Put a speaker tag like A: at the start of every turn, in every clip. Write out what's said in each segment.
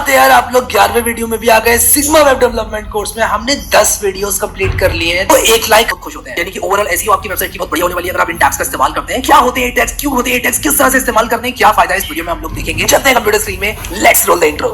A: बात है यार, आप लोग 11वें वीडियो में भी आ गए। सिग्मा वेब डेवलपमेंट कोर्स में हमने 10 वीडियोस कंप्लीट कर लिए हैं, तो 1 लाइक खुश होते हैं। यानी कि ओवरऑल एसईओ आपकी वेबसाइट की बहुत बढ़िया होने वाली है अगर आप इन टैग्स का इस्तेमाल करते हैं। क्या होते हैं टैग्स, क्यों होते हैं टैग्स, किस तरह से इस्तेमाल करने हैं, क्या फायदा है, इस वीडियो में हम लोग देखेंगे। चलते हैं कंप्यूटर स्क्रीन में, लेट्स रोल द इंट्रो।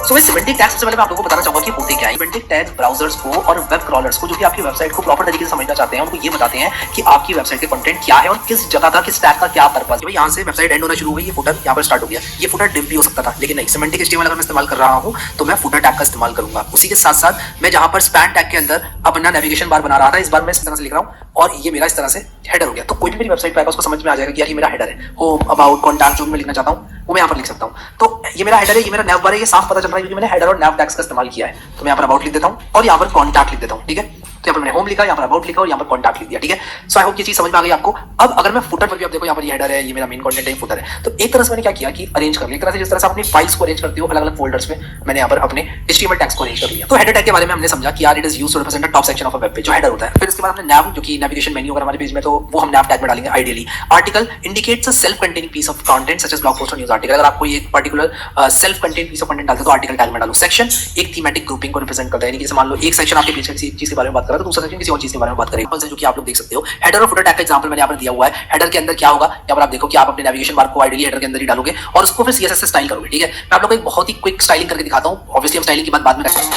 A: तो इस सिमेंटिक टैग्स से पहले मैं आप लोगों को बताना चाहूंगा कि होते क्या है। सिमेंटिक टैग्स ब्राउजर्स को और वेब क्रॉलर्स को जो कि आपकी वेबसाइट को प्रॉपर तरीके से समझना चाहते हैं, उनको ये बताते हैं कि आपकी वेबसाइट के कंटेंट क्या है और किस जगह का, किस टैग का क्या पर्पस है। भाई यहाँ से वेबसाइट एंड होना शुरू हुई, ये फुटर यहाँ पर स्टार्ट हो गया। ये फुटर डिव भी हो सकता था, लेकिन नहीं, सिमेंटिक एचटीएमएल अगर मैं इस्तेमाल कर रहा हूँ तो मैं फुटर टैग का इस्तेमाल करूंगा। उसी के साथ साथ मैं जहां पर स्पैन टैग के अंदर अपना नेविगेशन बार बना रहा था, इस बार मैं इस तरह से लिख रहा हूँ और ये मेरा इस तरह से हेडर हो गया। तो कोई भी मेरी वेबसाइट पर आएगा उसको समझ में आ जाएगा कि यार ये मेरा हेडर है। होम, अबाउट, कॉन्टैक्ट, जो भी मैं लिखना चाहता हूँ वो मैं यहाँ पर लिख सकता हूँ। तो ये मेरा हेडर है, ये मेरा नैव बार है, ये साफ पता चल रहा है क्योंकि मैंने हेडर और नैव टैग्स का इस्तेमाल किया है। तो मैं यहाँ पर अबाउट लिख देता हूँ और यहाँ पर कॉन्टैक्ट लिख देता हूँ। ठीक है, तो यहाँ पर मैंने होम लिखा, यहाँ पर अबाउट लिखा और यहाँ पर कॉन्टैक्ट लिख दिया। ठीक है, सो आई होप ये चीज समझ में आ गई आपको। अब अगर मैं फुटर पर भी, आप देखो यहाँ पर ये हेडर है, ये मेरा मेन कंटेंट है, फुटर है। तो एक तरह से मैंने क्या किया कि अरेंज कर लिया। एक तरह से जिस तरह से अपनी फाइल्स को अरेंज करते हो अलग अलग फोल्डर्स में, मैंने यहाँ पर अपने एचटीएमएल टैग्स को अरेंज कर लिया। तो हेडर टैग के बारे में हमने समझा कि यार it is used to represent the top section of a web page, जो हेडर होता है। फिर इसके बाद हमने नैव, जो कि नेविगेशन मेन्यू अगर हमारे पेज में, तो वो हम नैव टैग में डालेंगे ideally. Article indicates a self containing piece of content such as blog post और न्यूज आर्टिकल। अगर आपको एक particular self content piece of content डालते हो तो आर्टिकल टैग में डालो। सेक्शन एक थीमेटिक ग्रुपिंग को रिप्रेजेंट करता है, यानी कि जैसे मान लो एक सेक्शन आपके पेज किसी चीज के बारे में बात कर रहा है तो दूसरा सेक्शन किसी और चीज के बारे में बात करेगा, जो कि आप लोग देख सकते हो। हेडर और फुटर टैग का एग्जांपल मैंने यहाँ पर दिया हुआ है। हेडर के अंदर क्या होगा, यहाँ पर आप देखो कि आप अपने नेविगेशन बार को आइडियली हेडर के अंदर ही डालोगे और उसको फिर सीएसएस से स्टाइल करोगे। ठीक है, मैं आप लोगों को एक बहुत ही क्विक स्टाइलिंग करके दिखाता हूँ। ऑब्वियसली हम स्टाइलिंग की बात बाद में करेंगे।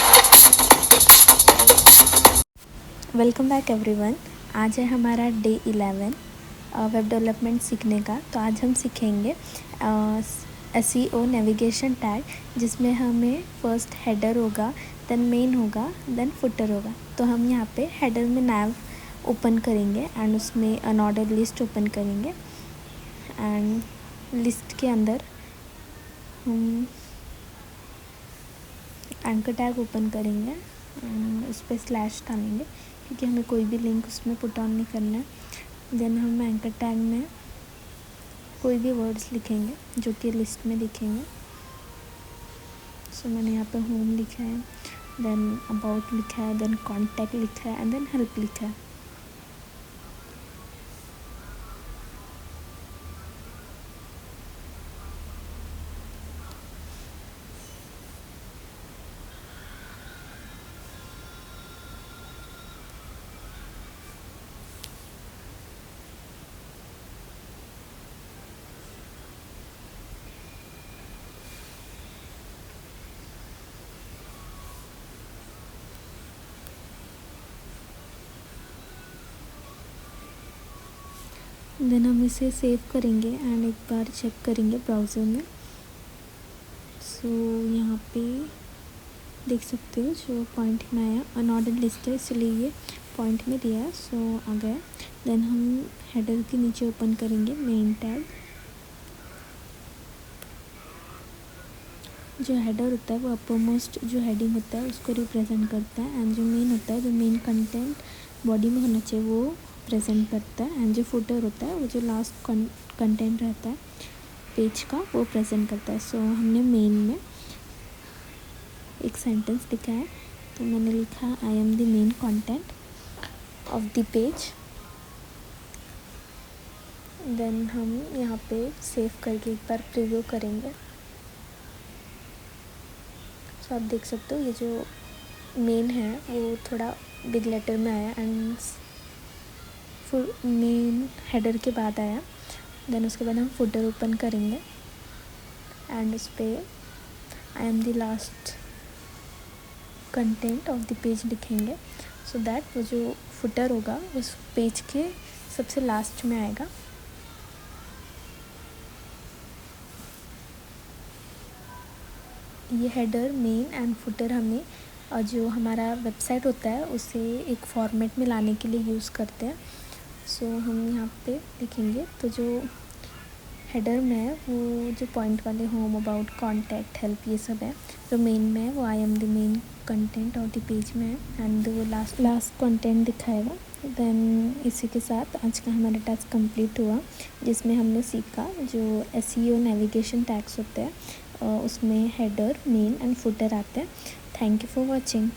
B: Welcome back everyone. आज है हमारा डे 11 वेब डेवलपमेंट सीखने का। तो आज हम सीखेंगे एसईओ नेविगेशन टैग, जिसमें हमें फर्स्ट हेडर होगा, देन मेन होगा, देन फुटर होगा। तो हम यहाँ पे हेडर में नैव ओपन करेंगे एंड उसमें अनऑर्डर्ड लिस्ट ओपन करेंगे एंड लिस्ट के अंदर हम एंकर टैग ओपन करेंगे एंड उस पर स्लैश डालेंगे क्योंकि हमें कोई भी लिंक उसमें पुट ऑन नहीं करना है। देन हम एंकर टैग में कोई भी वर्ड्स लिखेंगे जो कि लिस्ट में दिखेंगे। सो मैंने यहाँ पे होम लिखा है, देन अबाउट लिखा है, देन कॉन्टैक्ट लिखा है एंड देन हेल्प लिखा है। देन हम इसे सेव करेंगे एंड एक बार चेक करेंगे ब्राउज़र में। सो यहाँ पे देख सकते हो जो पॉइंट में आया, अनऑर्डर्ड लिस्ट है इसलिए ये पॉइंट में दिया है। सो आ गया। देन हम हेडर के नीचे ओपन करेंगे मेन टैग। जो हेडर होता है वो अपर मोस्ट जो हेडिंग होता है उसको रिप्रेजेंट करता है एंड जो मेन होता है, जो मेन कंटेंट बॉडी में होना चाहिए वो प्रेजेंट करता है एंड जो फुटर होता है वो जो लास्ट कंटेंट रहता है पेज का वो प्रेजेंट करता है। सो हमने मेन में एक सेंटेंस लिखा है, तो मैंने लिखा I am the main content of the page. Then हम यहाँ पे सेव करके एक बार प्रीव्यू करेंगे। सो आप देख सकते हो ये जो मेन है वो थोड़ा बिग लेटर में आया एंड मेन हेडर के बाद आया। देन उसके बाद हम फुटर ओपन करेंगे एंड उस पर आई am the last content of the page लिखेंगे सो दैट वो जो फुटर होगा उस पेज के सबसे लास्ट में आएगा। ये हेडर, मेन एंड फुटर हमें जो हमारा वेबसाइट होता है उसे एक फॉर्मेट में लाने के लिए यूज़ करते हैं। सो हम यहाँ पे लिखेंगे तो जो हेडर में है वो जो पॉइंट वाले होम, अबाउट, कॉन्टैक्ट, हेल्प ये सब है। जो मेन में है वो आई एम द मेन कंटेंट और द पेज में है एंड वो लास्ट कंटेंट दिखाएगा। देन इसी के साथ आज का हमारा टास्क कंप्लीट हुआ, जिसमें हमने सीखा जो एसईओ नेविगेशन टैग्स होते हैं उसमें हेडर, मेन एंड फुटर आते हैं। Thank you for watching.